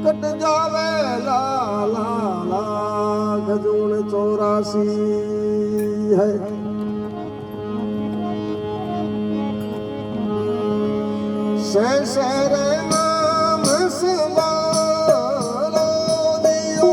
Cut जावे ला ला ला गजून 84 है sir नाम संभालो दियो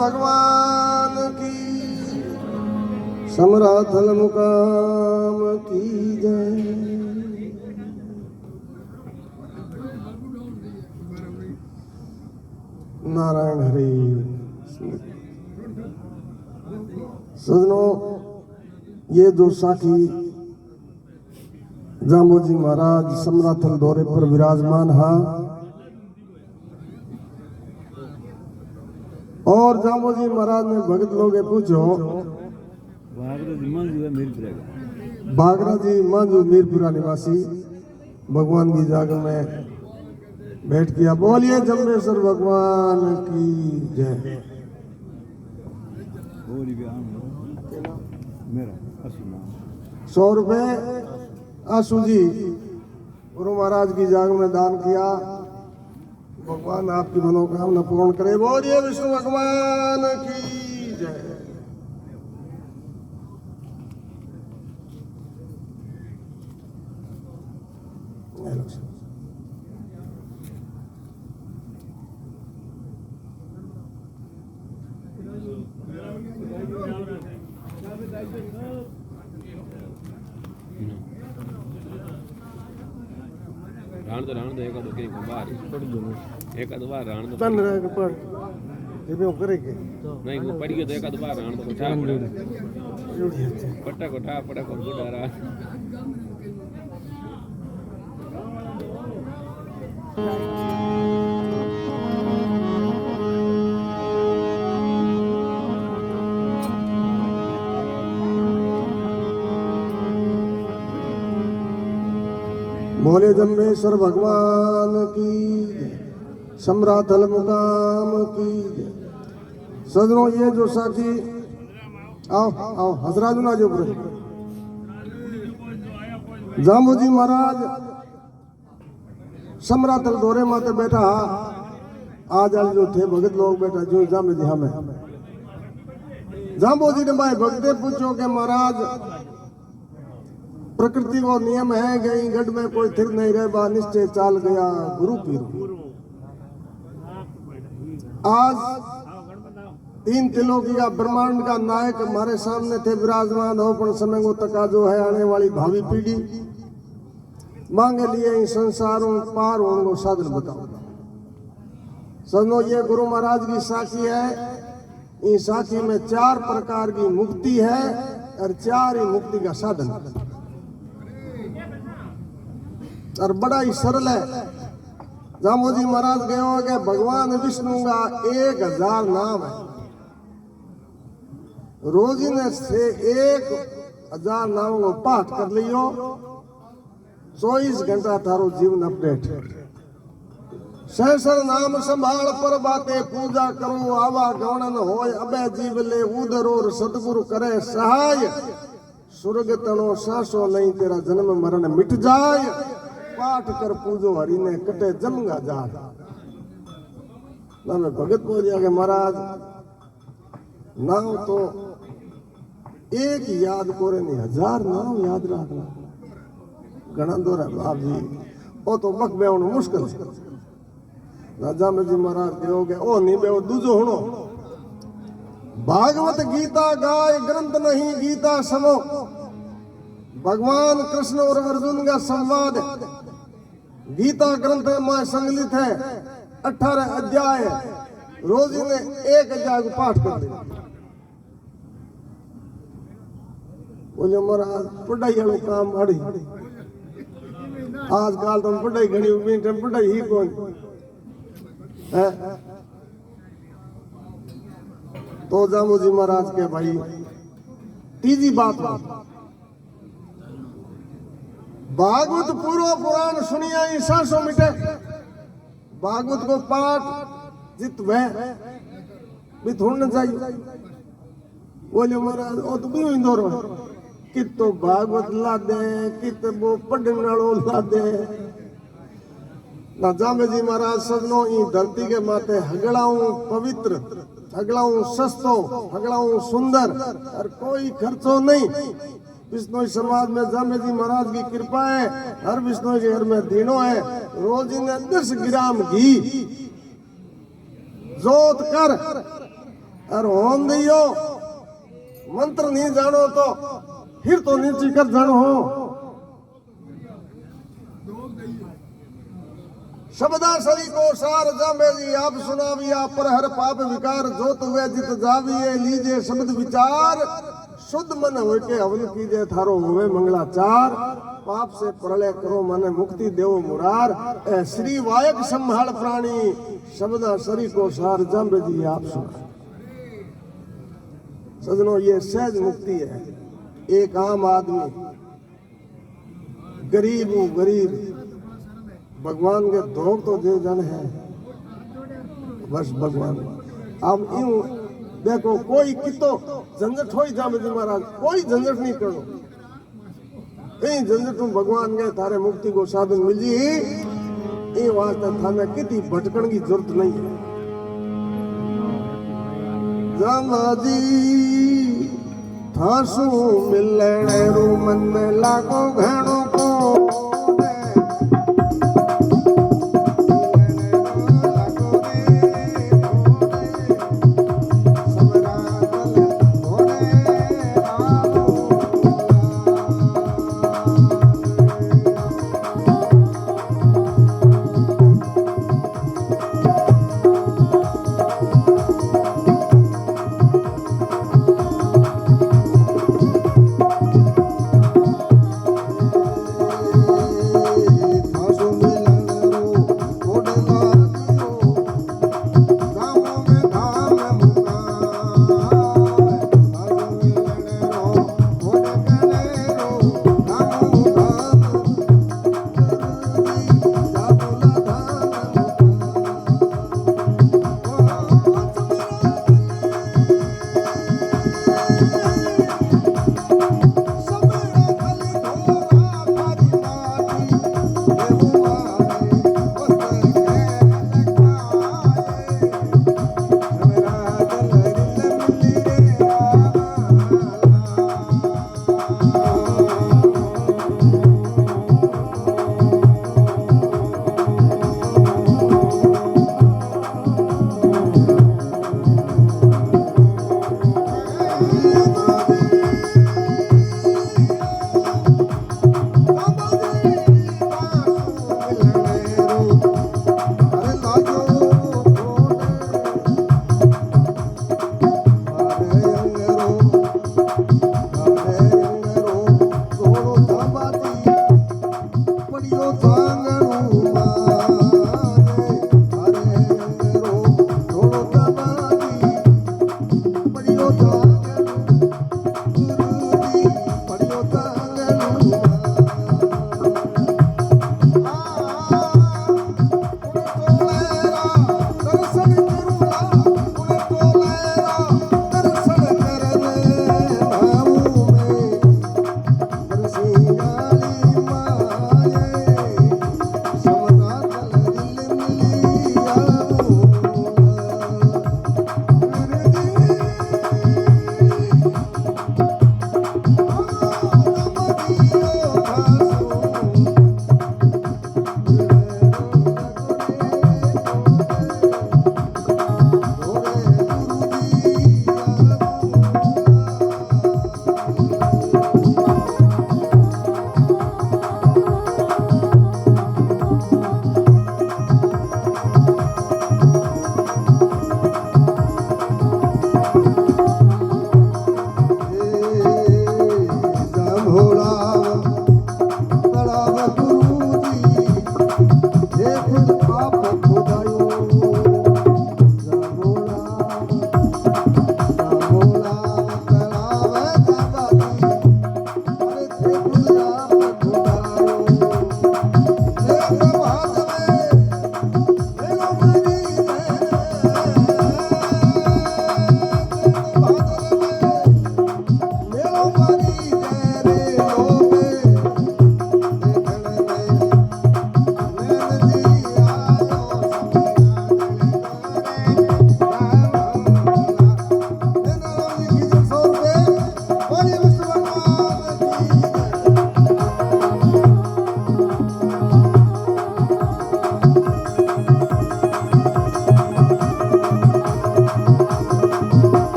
भगवान की, समराथल मुकाम की जय। नारायण हरि। सजनों, ये जो साखी जामोजी महाराज समराथल दौरे पर विराजमान है और जामोजी महाराज ने भगत लोग पूछो, बागरा जी मांझू मीरपुरा निवासी भगवान की जाग में भेंट किया। बोलिए जम्बेश्वर भगवान की जय। मेरा 100 रुपए आशु जी गुरु महाराज की जाग में दान किया। भगवान आपकी मनोकामना पूर्ण करे। बोलिए विष्णु भगवान की जय। राण दो एक आध के बाहर एक आध बार राण दो तन रह पर ये भी करेंगे नहीं वो पड़ी तो एक आध बार राण दो उठा पट्टा कोठा पड़ा को गुडारा बोले जम्बेश्वर भगवान की जय। समराथल मुकाम की जय। सजनों, ये जो साथी आओ आओ हजराज ना जो जामोजी महाराज समराथल दौरे माते बैठा। आज आज जो थे भगत लोग बैठा जो जामोजी हमें जामोजी ने भाई भगते पूछो के महाराज प्रकृति को नियम है गई गढ़ में कोई थिर नहीं रहे बा निश्चय चाल गया गुरु पीर। आज 3 त्रिलोकी का ब्रह्मांड का नायक हमारे सामने थे विराजमान हो, पर समय को तकाजो है आने वाली भावी पीढ़ी मांगे लिए इन संसारों पार होने को साधन बताओ। सजनो, ये गुरु महाराज की साखी है। इस साखी में 4 प्रकार की मुक्ति है और 4 ही मुक्ति का साधन है और बड़ा ही सरल है। जामोजी महाराज गए हो कि भगवान विष्णु का 1000 नाम है। रोजीने से 1000 नामों को पाठ कर लियो, 24 घंटा थारो जीवन अपडेट। सहस्र नाम संभाल पर बातें पूजा करो, आवा गवणन होय अबे जीव ले उदरो सतगुरु करे सहाय। स्वर्ग तनो सांसो नहीं तेरा जन्म मरण मिट जाए, पाठ कर पूजो हरि ने कटे जमगा जा। ना मैं भगत बोलिया के महाराज नाम तो एक याद कोरे नहीं 1000 नाम याद रखना घना दौरा बाप जी ओ तो बक बे मुश्किल है। राजा में जी महाराज कहोगे ओ नहीं बे दूजो हुणो भागवत गीता गाय ग्रंथ नहीं गीता समो। भगवान कृष्ण और अर्जुन का संवाद गीता ग्रंथ में संकलित है। 18 अध्याय रोज इन्हें 1 अध्याय को पाठ कर दिया। बोले महाराज पढ़ाई वाले काम अड़ी आजकल तो पढ़ाई घनी पढ़ाई ही कौन है। तो जामोजी महाराज के भाई तीजी बात भागवत पूर्व पुराण सुनिया ही सांसों मिटे। भागवत को पाठ जित वह भी थोड़ना चाहिए। बोले महाराज ओ तो भी इंदौर कित तो भागवत ला दे कित वो पढ़ने वालों ला दे ना। जामोजी महाराज सजनों ई धरती के माथे हगड़ाऊं पवित्र हगड़ाऊं सस्तो हगड़ाऊं सुंदर और कोई खर्चो नहीं। विष्णु समाज में जामोजी महाराज की कृपा है। हर विष्णु के घर में दिनों है। रोज इन्हें 10 ग्राम घी जोत कर और होम दियो मंत्र नहीं जानो तो फिर तो नीचे कर जानो हो शब्दा सरी को सार जामे जी आप सुनाविया पर हर पाप विकार जोत वे जित जाविए लीजे शब्द विचार शुद्ध मन हो के हवन कीजे थारो हुए मंगलाचार पाप से प्रलय करो मन मुक्ति देव मुरार ए श्री वायक संभाल प्राणी शब्दा सरी को सार जामे जी आप सुना सजनों ये सहज मुक्ति है एक आम आदमी गरीब हूँ गरीब भगवान के धोख तो दे जन है बस भगवान अब यूं देखो कोई कितो झंझट हो जामे जी महाराज कोई झंझट नहीं करो कहीं झंझट भगवान के थारे मुक्ति को साधन मिली ये वास्ते थाने कितनी भटकन की जरूरत नहीं है जमाजी थासू मिलने रू मन लागो घणो को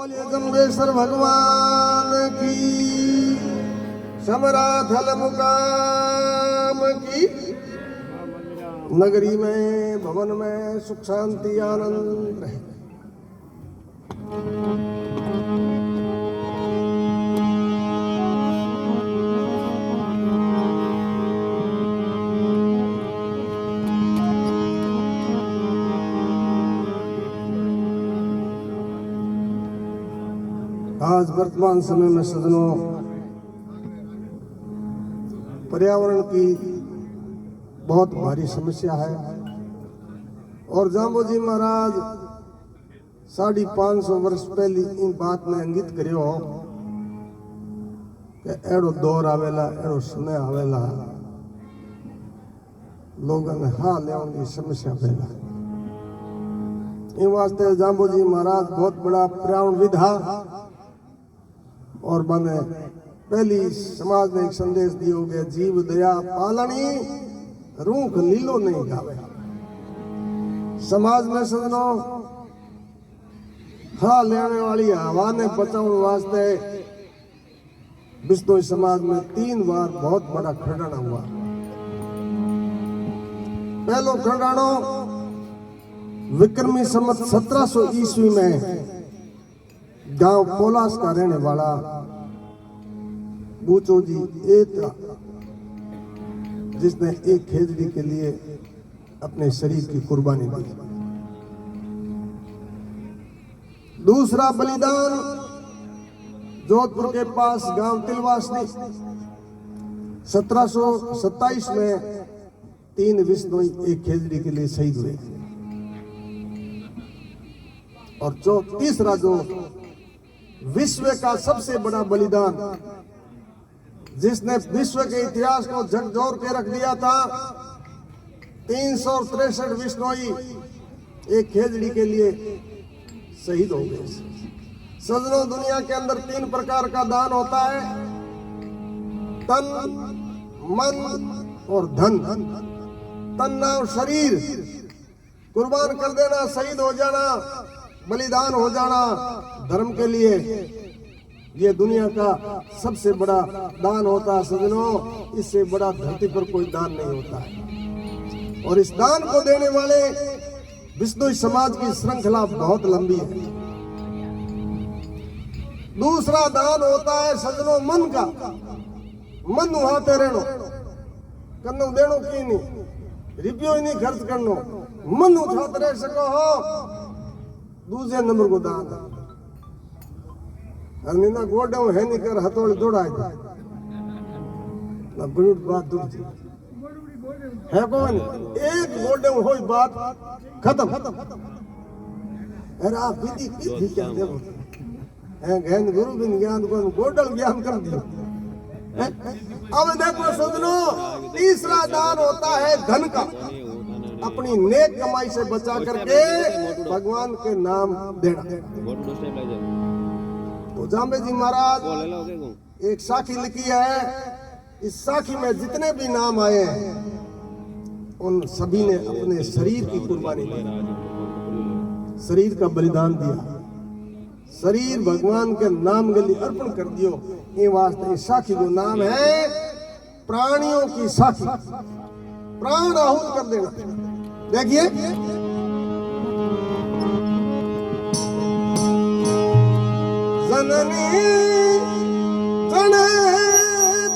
बोलिए जम्बेश्वर भगवान की, समराथल मुकाम की। नगरी में भवन में सुख शांति आनंद रहे। आज वर्तमान समय में सज्जनों, पर्यावरण की बहुत भारी समस्या है और जाम्बोजी महाराज 550 वर्ष पहले इन बात ने अंकित करियो कि एड़ो दौर आवेला, एड़ो समय आवेला, लोगों ने हाँ लेवन की समस्या फैला। इन वास्ते जाम्बोजी महाराज बहुत बड़ा पर्यावरणविद था और मैंने पहली समाज ने एक संदेश दियो गया, जीव दया पालनी रूख लीलो नहीं गावे। समाज में सजनो हाँ लेने वाली हवा ने बचाने वास्ते बिश्नोई समाज में 3 बार बहुत बड़ा खंडाना हुआ। पहलो खंडानो विक्रमी संवत 1700 ईस्वी में गांव पोलास का रहने वाला बूचो जी एता, जिसने एक खेजड़ी के लिए अपने शरीर की कुर्बानी दी। दूसरा बलिदान जोधपुर के पास गांव तिलवासनी 1727 में 3 विश्नोई एक खेजड़ी के लिए शहीद हुए। और जो तीसरा जो विश्व का सबसे बड़ा बलिदान, जिसने विश्व के इतिहास को झकझोर के रख दिया था, 363 विश्नोई एक खेजड़ी के लिए शहीद हो गए। सजनों, दुनिया के अंदर 3 प्रकार का दान होता है, तन, मन और धन। तन नाम शरीर, कुर्बान कर देना, शहीद हो जाना, बलिदान हो जाना धर्म के लिए, ये दुनिया का सबसे बड़ा दान होता है। सजनों, इससे बड़ा धरती पर कोई दान नहीं होता है। और इस दान को देने वाले बिश्नोई समाज की श्रृंखला बहुत लंबी है। दूसरा दान होता है सजनों मन का। मन उहाते रहनो, कन्नो देनो की नहीं, रुपयो ही नहीं खर्च करनो, मन उठाते रह सको हो। दूसरे नंबर को दान ना गोडे है नहीं कर हथौड़ी दौड़ा ना बुढ़ बात दूर है कौन एक गोडे हो बात खत्म। अरे आप विधि विधि क्या देखो है ज्ञान गुरु बिन ज्ञान को गोडल ज्ञान कर दिया। अब देखो सजनो, तीसरा दान होता है धन का। अपनी नेक कमाई से बचा करके भगवान के नाम देना। तो जाम्बे जी महाराज एक साखी लिखी है, इस साखी में जितने भी नाम आए हैं उन सभी ने अपने शरीर की कुर्बानी दी, शरीर का बलिदान दिया, शरीर भगवान के नाम के लिए अर्पण कर दियो। ये वास्ते इस साखी को नाम है प्राणियों की साखी, प्राण आहूत कर देना। देखिए जननी जने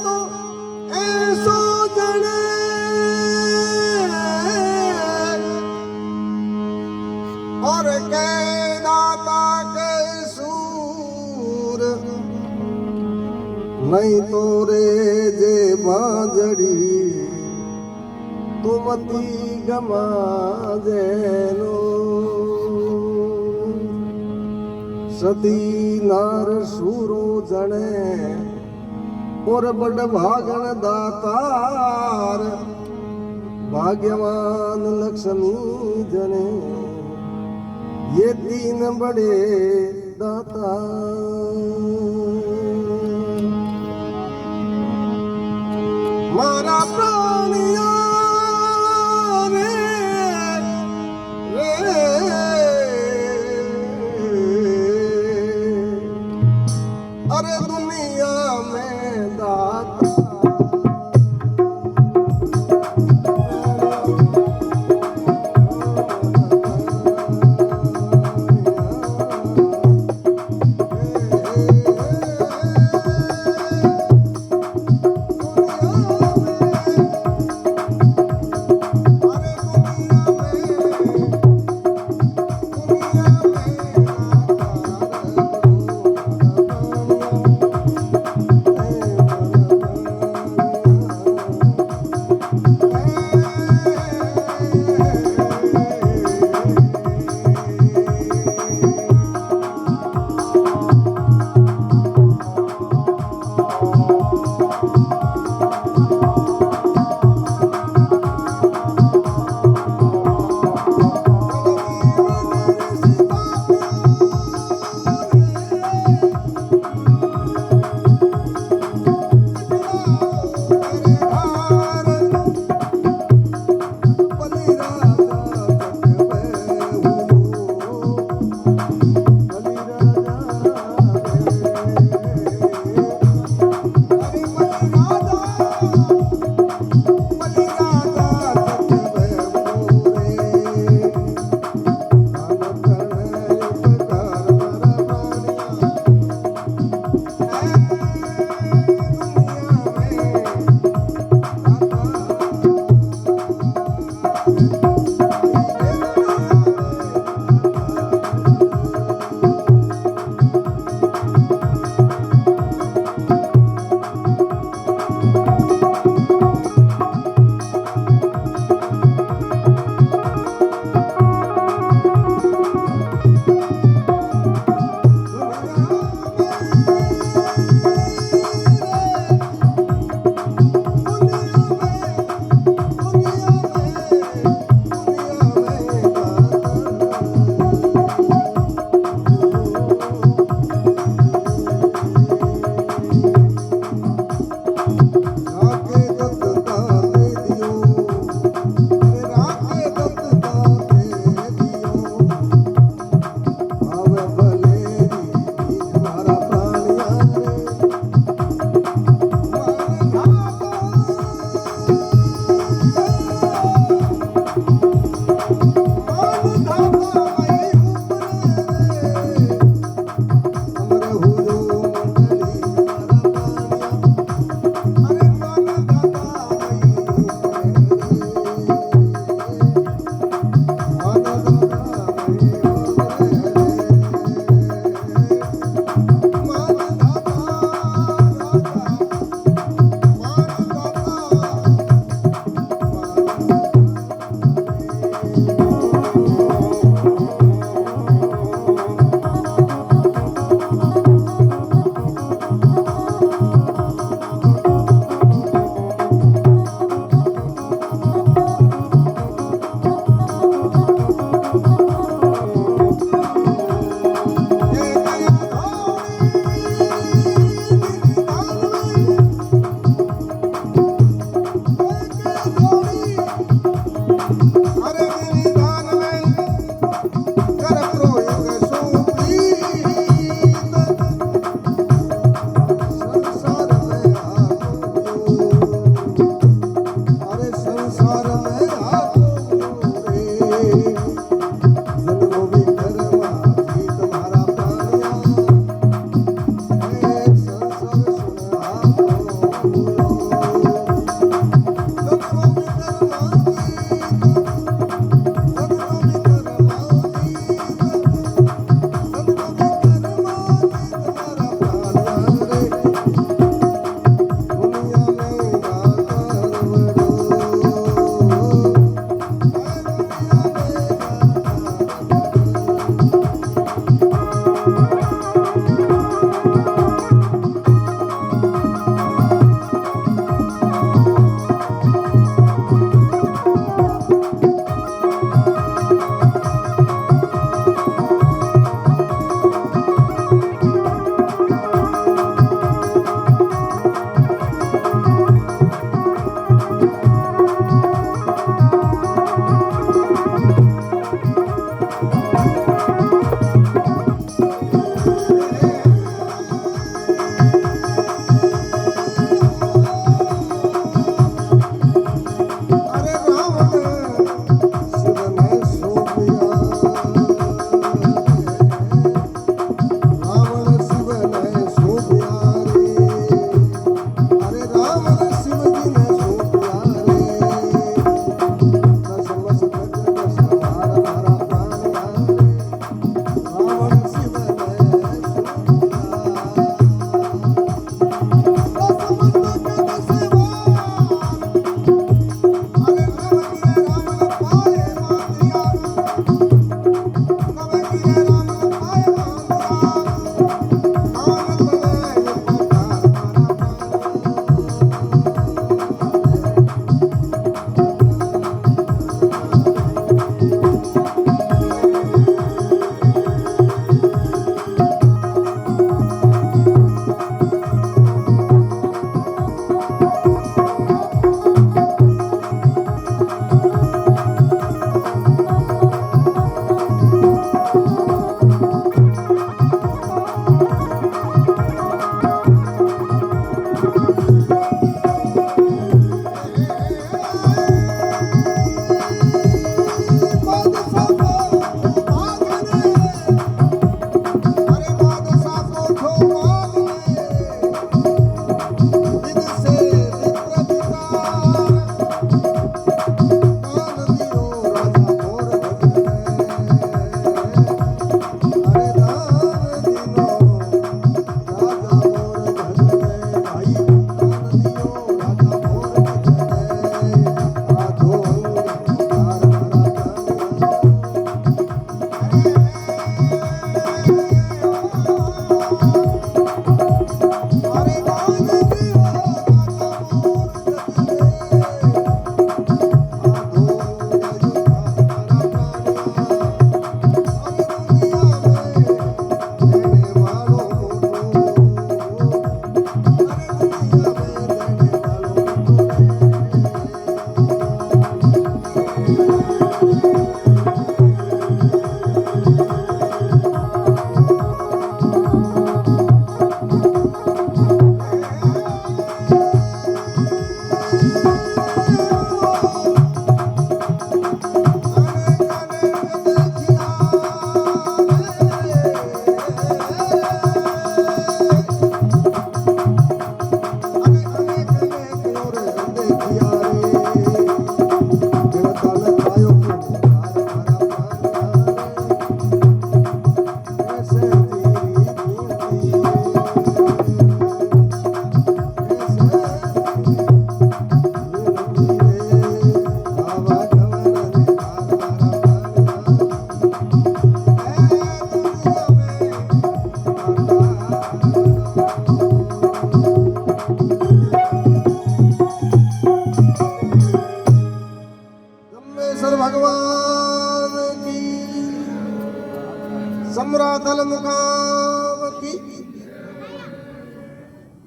तो ऐसो जने, और के दाता के सूर, नहीं तो रे जे बांजड़ी तुमती गमा देनो। सदी नार सूरो जने और बड़ भागन दातार, भाग्यवान लक्ष्मी जने ये 3 बड़े दातार। मारा प्राणिया अरे दुनिया में दाता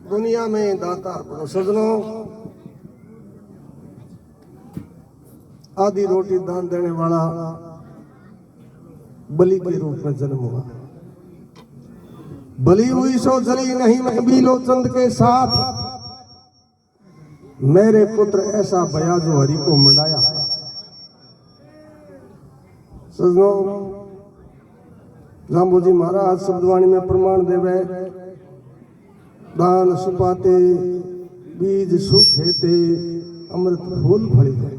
दुनिया में दातार बनो सजनों। आधी रोटी दान देने वाला बलि के रूप में जन्म हुआ। बलि हुई सो जली नहीं, मैं भी लो चंद के साथ। मेरे पुत्र ऐसा बया जो हरि को मंडाया। सजनों, जाम्बूजी महाराज शब्दवाणी में प्रमाण देवे, दान सुपाते बीज सुखेते अमृत फूल फली जाए।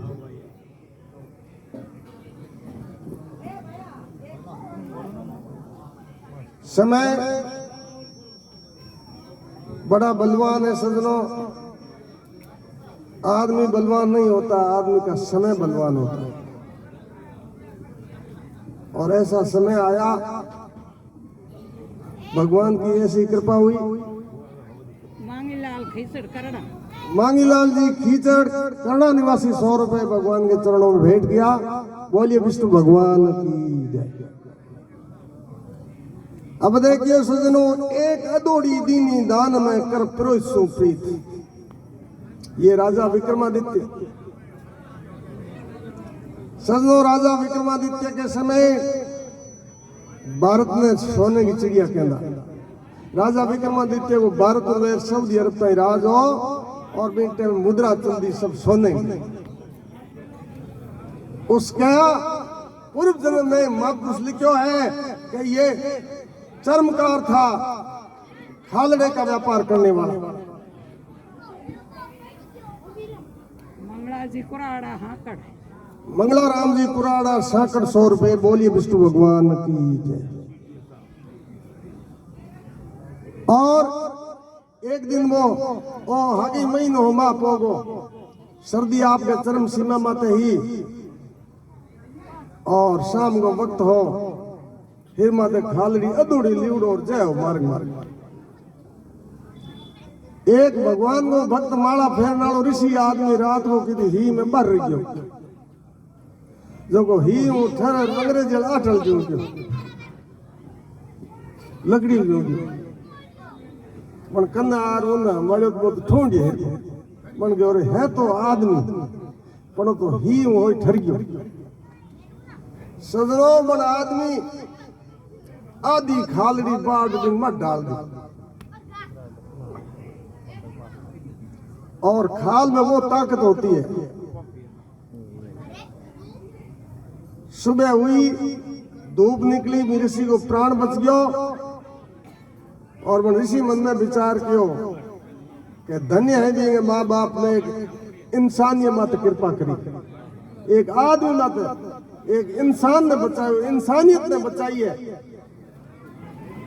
समय बड़ा बलवान है सजनों। आदमी बलवान नहीं होता, आदमी का समय बलवान होता है। और ऐसा समय आया, भगवान की ऐसी कृपा हुई। मांगीलाल जी खीचड़ करना निवासी 100 रुपए भगवान के चरणों में भेंट किया। बोलिए विष्णु भगवान की जय। अब देखिए सजनों, एक अदोड़ी दीनी दान में कर प्रोसो प्रीत। ये राजा विक्रमादित्य। सजनों, राजा विक्रमादित्य के समय भारत ने सोने की चिड़िया कहना। राजा विक्रमादित्य को भारत और सऊदी अरब का राज हो और बेटे मुद्रा चंदी सब सोने। उसका पूर्व जन्म में महापुरुष लिखो है कि ये चर्मकार था, खालड़े का व्यापार करने वाला। मंगला राम जी कुराड़ा साकड़ 100 रुपए। बोलिए विष्णु भगवान की जय। और एक दिन वो हागी महीनो हो मा पोगो, सर्दी आपके चरम सीमा माते ही, और शाम को वक्त हो, फिर माते खालड़ी अधूरी लिवड़ो और जय हो मार्ग मार्ग। एक भगवान को भक्त माला फेरना ऋषि आदमी रात को किसी ही में बर गयो, जो को ही ठहर अंग्रेज आठल जो लकड़ी जो मन कन्नार उन्ना मळ्यो तो ठोंडी है मन गयो रे है तो आदमी पण तो ही होय ठर गयो। सजनो मन आदमी आदि खालड़ी बाढ़ दिन मत डाल दी, और खाल में वो ताकत होती है। सुबह हुई, धूप निकली, ऋषि को प्राण बच गयो। और मन ऋषि मन में विचार कियो कि धन्य है जी माँ बाप ने एक इंसानियत मत कृपा करी, एक आदमी मत, एक इंसान ने बचाई, इंसानियत ने बचाई है।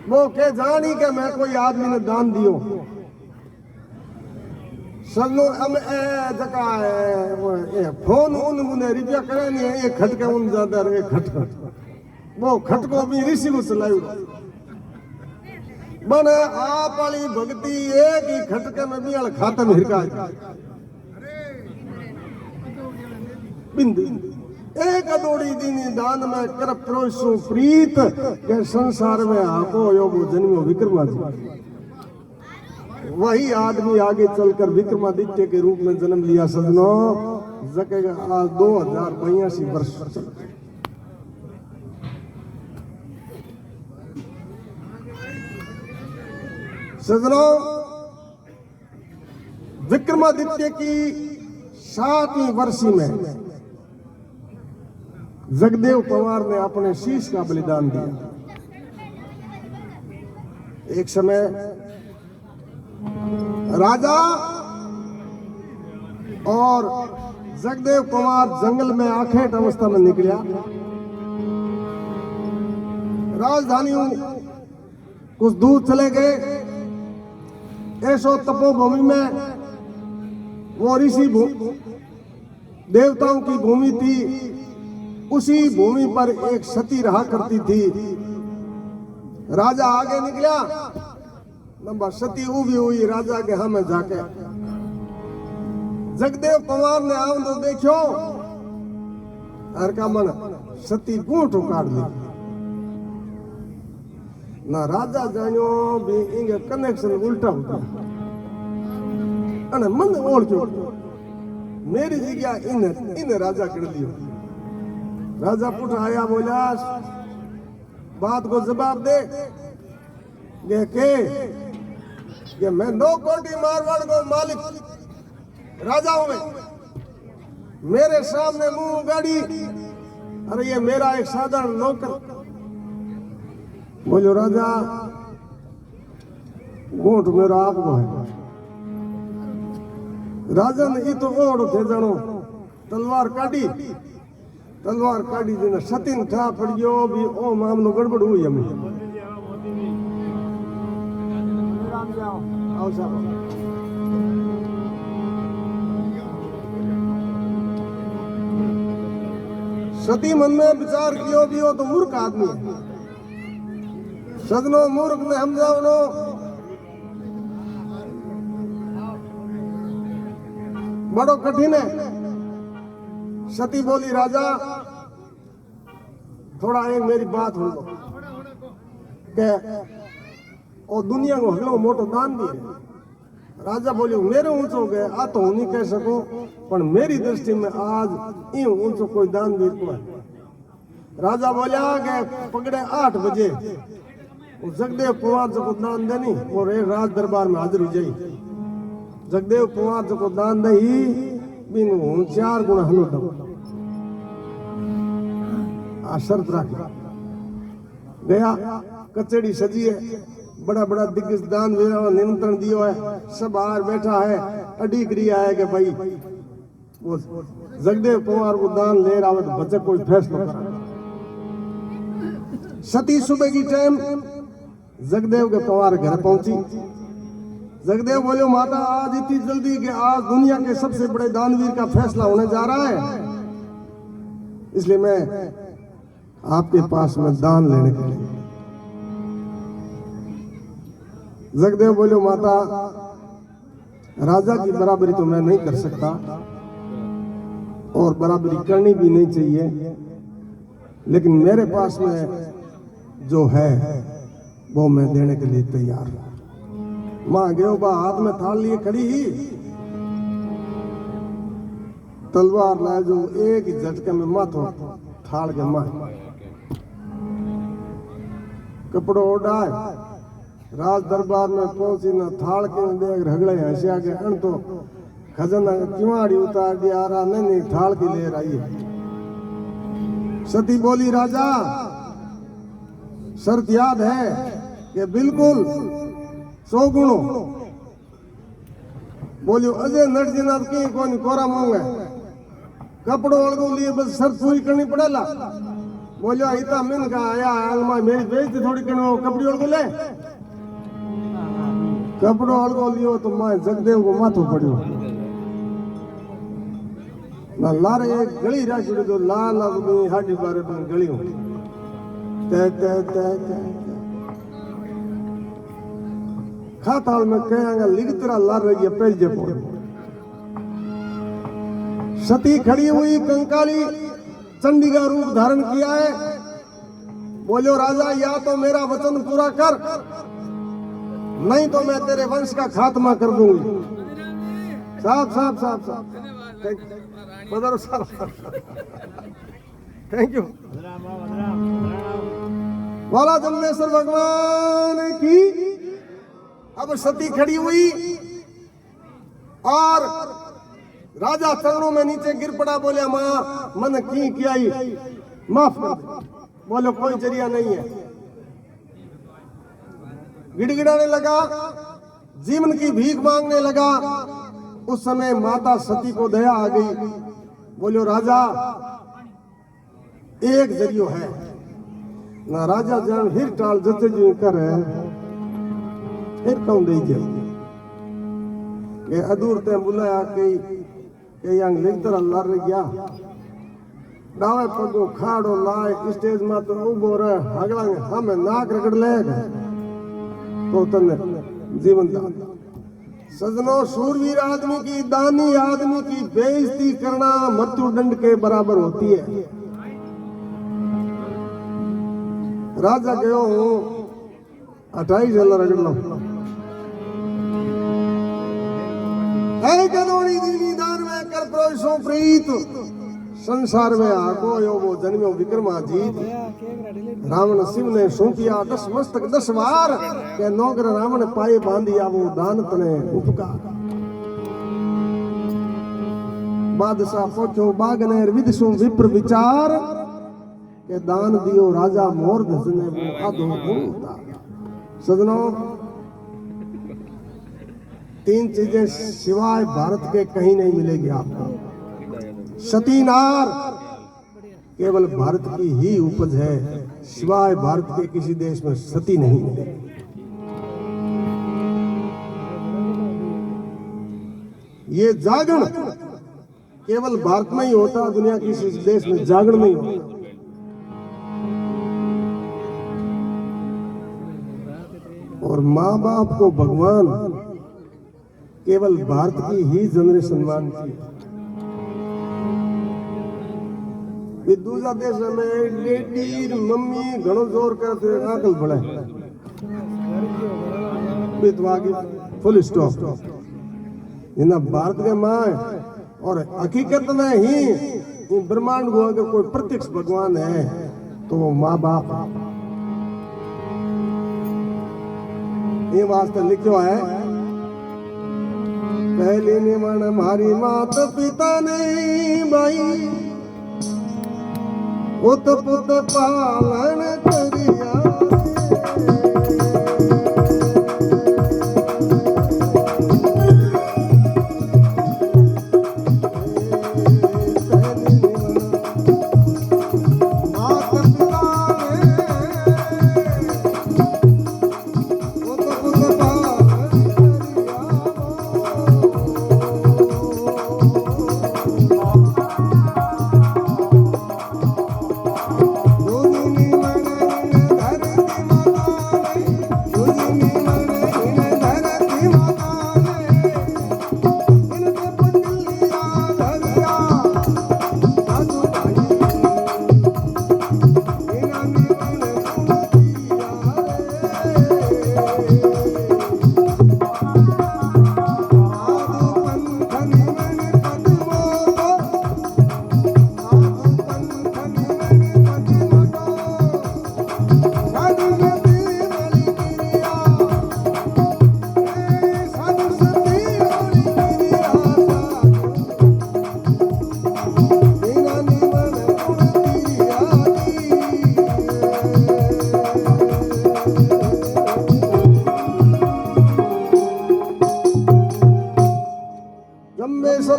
वो के जानी के मैं कोई आदमी ने दान दियो। सजनो हम जका है फोन उन मुने रिव्या करे नहीं है, एक खटके उन ज्यादा रे खटक वो खटको भी ऋषि को चलायो। मन आप वाली भक्ति एक ही खटके में भी खातम हिरका बिंद एक अदोड़ी दीनी दान में कर प्रोसो प्रीत के संसार में आपो योगो जन्मो विक्रमादित्य। वही आदमी आगे चलकर विक्रमादित्य के रूप में जन्म लिया। सजनों, जकेगा आज 2082 वर्ष चल। सजनों, विक्रमादित्य की 7वीं वर्षी में जगदेव पवार ने अपने शीश का बलिदान दिया। एक समय राजा और जगदेव कुमार जंगल में आखेट अवस्था में निकला। राजधानियों कुछ दूर चले गए। ऐसो तपोभूमि में वो ऋषि देवताओं की भूमि थी। उसी भूमि पर एक सती रहा करती थी। राजा आगे निकला, नंबर सती उभी हुई राजा के हम जाके। जगदेव पवार ने आम तो देखो हर का मन सती बूट उकाड़ ली ना। राजा जानो भी इंगे कनेक्शन उल्टा होता। અને મને ઓળખ્યો. मेरी जगह इन राजा कर लियो. राजा पुट आया, बोला बात को जवाब दे कि मैं 9 कोटी मारवाड़ को मालिक राजा हूं मैं. मेरे सामने मुंह गाड़ी, अरे ये मेरा एक साधारण नौकर. बोलो राजा गोठ मेरा आपको है. राजा ने ई तो ओढ़ थे जणो तलवार काढ़ी जिने सतीन ठा पड़ियो भी ओ मामलो गड़बड़ हुई हमें. आओ साहब. सती मन में विचार कियो भी हो तो मूर्ख आदमी है. सजनो मूर्ख ने समझावनो बड़ो कठिन है. सती बोली राजा थोड़ा एक मेरी बात हो के और दुनिया को हगलो मोटो दान दिए. राजा बोली मेरे ऊंचो गए आ तो नहीं कह सको पर मेरी दृष्टि में आज यूं ऊंचो कोई दान वीर को है. राजा बोला कि पकड़े 8 बजे जगदेव कुमार जो को दान देनी और एक राज दरबार में हाजिर हो जाई. जगदेव कुमार जो को दान दही बिन 4 गुना हलो दो आ शर्त राखी. गया कचेड़ी सजी है, बड़ा बड़ा दिग्गज दान वीरा निमंत्रण दियो है, सब बाहर बैठा है. अड़ी क्रिया है कि भाई वो जगदेव कुमार को दान ले रहा तो बच्चे कोई फैसला करा. सती सुबह की टाइम जगदेव के कुमार घर पहुंची. जगदेव बोले माता आज इतनी जल्दी कि आज दुनिया के सबसे बड़े दानवीर का फैसला होने जा रहा है, इसलिए मैं आपके पास में दान लेने के लिए. जगदेव बोले माता राजा की बराबरी तो मैं नहीं कर सकता और बराबरी करनी भी नहीं चाहिए, लेकिन मेरे पास में जो है वो मैं देने के लिए तैयार हूं. मां गयो बा हाथ में थाल लिए खड़ी ही तलवार ला जो एक ही झटके में माथो थाल के मार कपड़ो उड़ाए. राज दरबार में पहुंची ना थाल के देख रगड़े हंसिया के अण तो खजाना किवाड़ी उतार दिया. रहा नहीं थाल की ले रही है. सती बोली राजा शर्त याद है कि बिल्कुल 100 गुणो. बोलियो अजय नटजीनाथ की कोई कोरा मांगे कपड़ो अलगो लिए बस शर्त पूरी करनी पड़ेला. बोलियो इतना मिन का आया आलमा मेरी बेइज्जती थोड़ी करनो कपड़ी अलगो ले. कपड़ो अलगो लियो तो मैं जगदेव को माथो पड़ियो ना लारे एक गली राखी जो लाल आदमी हाडी बारे में गली हो ते ते ते ते खाताल में कहेंगे लिखतरा ला रही है पेज जे पो. सती खड़ी हुई कंकाली चंडी का रूप धारण किया है. बोलो राजा या तो मेरा वचन पूरा कर नहीं तो मैं तेरे वंश का खात्मा कर दूंगी. साहब साहब साहब साहब बदर साहब थैंक यू. वाला जमनेश्वर भगवान की. अब सती खड़ी हुई और राजा चरणों में नीचे गिर पड़ा. बोले मां मन की किया माफ कर दे. बोलो कोई जरिया नहीं है. गिड़गिड़ाने लगा, जीवन की भीख मांगने लगा. उस समय माता सती को दया आ गई. बोलो राजा एक जरियो है ना. राजा जान फिर टाल जते जो कर है फिर कौन दे जाए अदूर ते बुलाया कई यंग लेकर अल्लाह रे गया. दावे पगो खाड़ो लाए स्टेज में तो उबो रहे हगला हमें नाक रगड़ ले तो तने जीवन दान. सजनो सूरवीर आदमी की दानी आदमी की बेइज्जती करना मृत्यु दंड के बराबर होती है. राजा गयो हूं 28 रगड़ लो. है कदोनी दीनी दान में कर प्रोसो प्रीत संसार में आको यो वो जन्म्यो विक्रमाजीत रावण शिव ने सौंपिया 10 मस्तक 10 वार के नौकर रावण पाए बांधिया वो दान तने उपकार बादशाह पोछो बागनेर विदसु विप्र विचार के दान दियो राजा मोर धसने वो आधो भूता। सजनों 3 चीजें सिवाय भारत के कहीं नहीं मिलेगी आपको। सती नार केवल भारत की ही उपज है, सिवाय भारत के किसी देश में सती नहीं मिलेगी। ये जागरण केवल भारत में ही होता, दुनिया के किसी देश में जागरण नहीं होता। और माँ बाप को भगवान केवल भारत की ही जनरेशन मानती है। दूसरा देश में लेडी मम्मी घणो जोर करते आंकल बढ़े फुल स्टॉप। भारत के माँ और हकीकत में ही ब्रह्मांड को अगर कोई प्रत्यक्ष भगवान है तो वो माँ बाप। ये वास्ते लिखो है पहले निमन हमारी मात पिता ने भाई उत पुत पालन करिया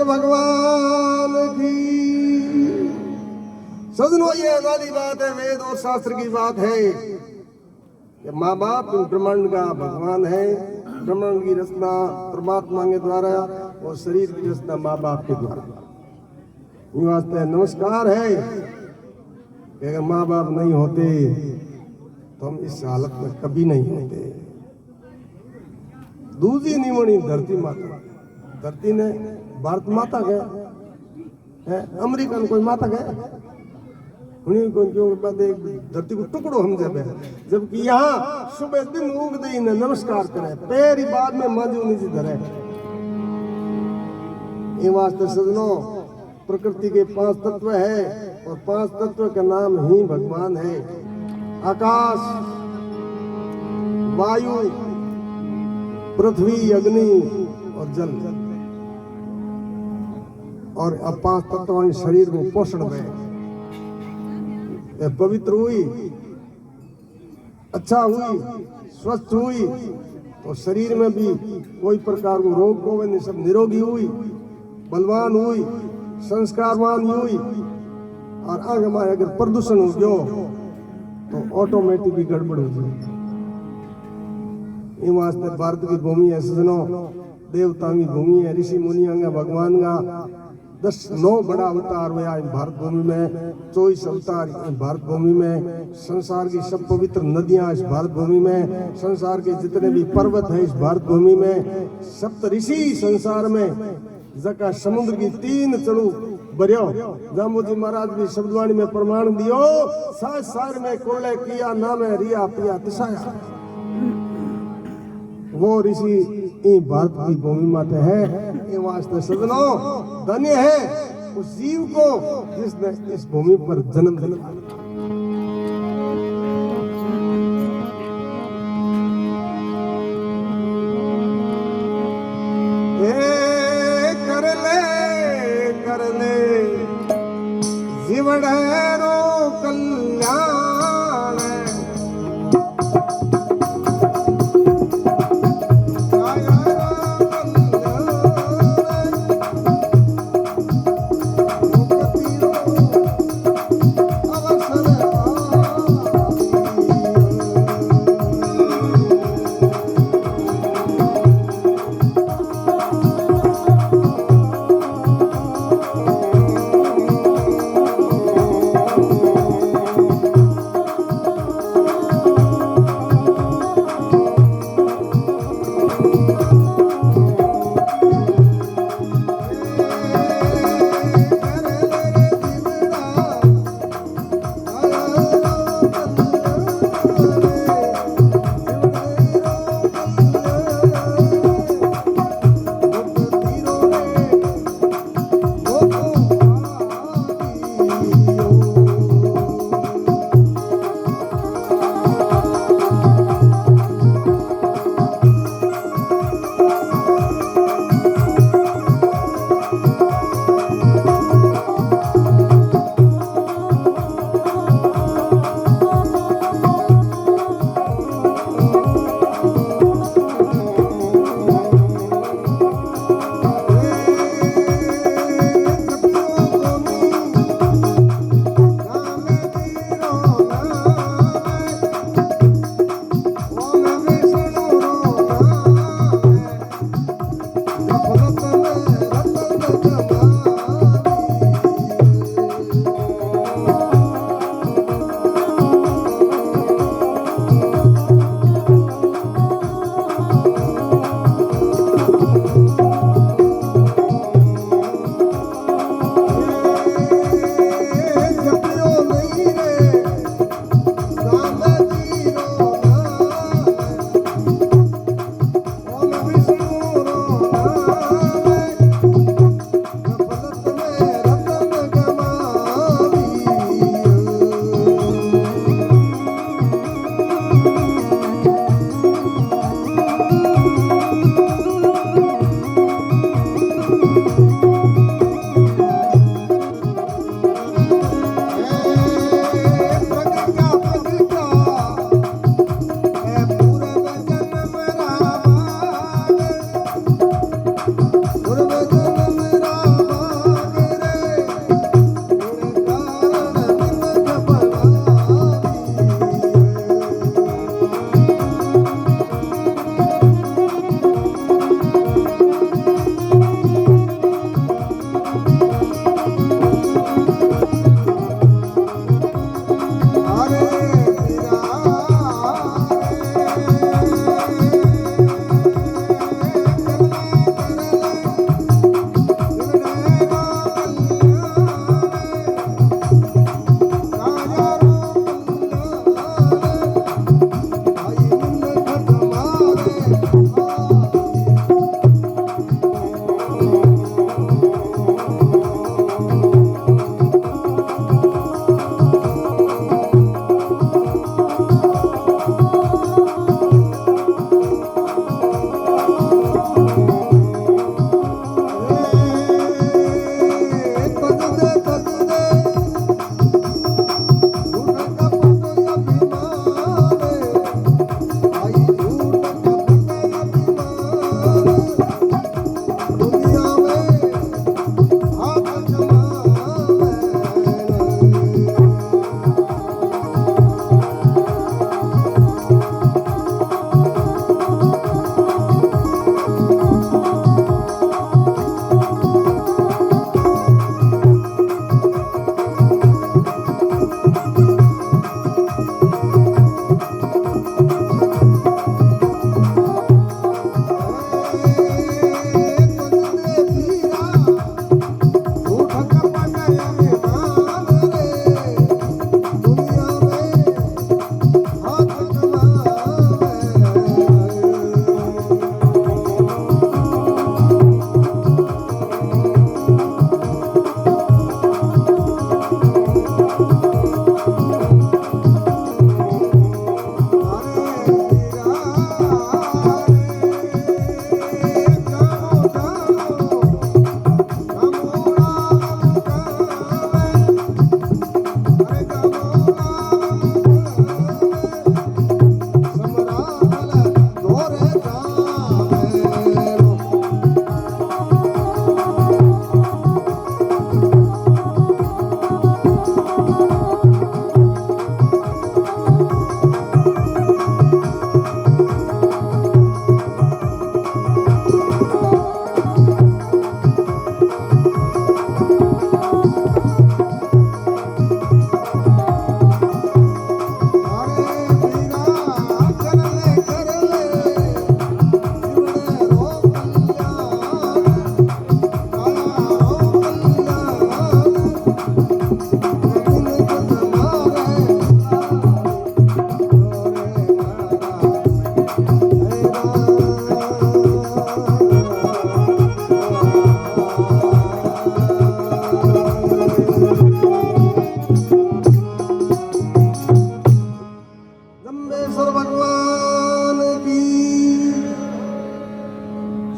भगवान की। सजनों ये वाली बात है, वेद और शास्त्र की बात है कि माँ बाप ब्रह्मांड का भगवान है। ब्रह्मांड की रचना परमात्मा के द्वारा और शरीर की रचना माँ बाप के द्वारा। वास्ते नमस्कार है कि अगर माँ बाप नहीं होते तो हम इस हालत में कभी नहीं होते। दूसरी निमणी धरती माता, धरती ने भारत माता गए, अमेरिका में कोई माता गए उन्हीं को जो धरती को टुकड़ो हम जबकि यहाँ सुबह दिन उगते ही नमस्कार करे, पैर ही बाद में माजू नीचे धरे। ये वास्ते सजनों प्रकृति के 5 तत्व है और 5 तत्व का नाम ही भगवान है। आकाश, वायु, पृथ्वी, अग्नि और जल। और अब 5 तत्वों शरीर को पोषण में पवित्र हुई, अच्छा हुई, स्वस्थ हुई तो शरीर में भी कोई प्रकार को रोग को नहीं, सब निरोगी हुई, बलवान हुई, संस्कारवान हुई। और आगे में अगर प्रदूषण हो गयो तो ऑटोमेटिक ही गड़बड़ हो जाए। ये वास्ते भारत की भूमि है सजनों, देवता की भूमि है, ऋषि मुनियों का, भगवान का 9 बड़ा अवतार हुआ भारत भूमि में, 24 अवतार भारत भूमि में, संसार की सब पवित्र नदियां इस भारत भूमि में, संसार के जितने भी पर्वत है इस भारत भूमि में, 7 ऋषि संसार में, जका समुद्र की 3 चढ़ू बरियो। जामोजी महाराज भी शब्दवाणी में प्रमाण दियो, सार में कोले किया नाम है रिया पिया तिसाया। वो ऋषि भारत की भूमि माते है। के वास्ते सजनों धन्य है उस जीव को जिसने इस भूमि पर जन्म लिया। कर ले जीवड़ेरो कल्याण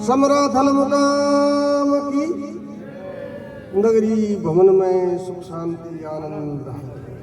समराथल मुकाम की नगरी भवन में सुख शांति आनंद रहे।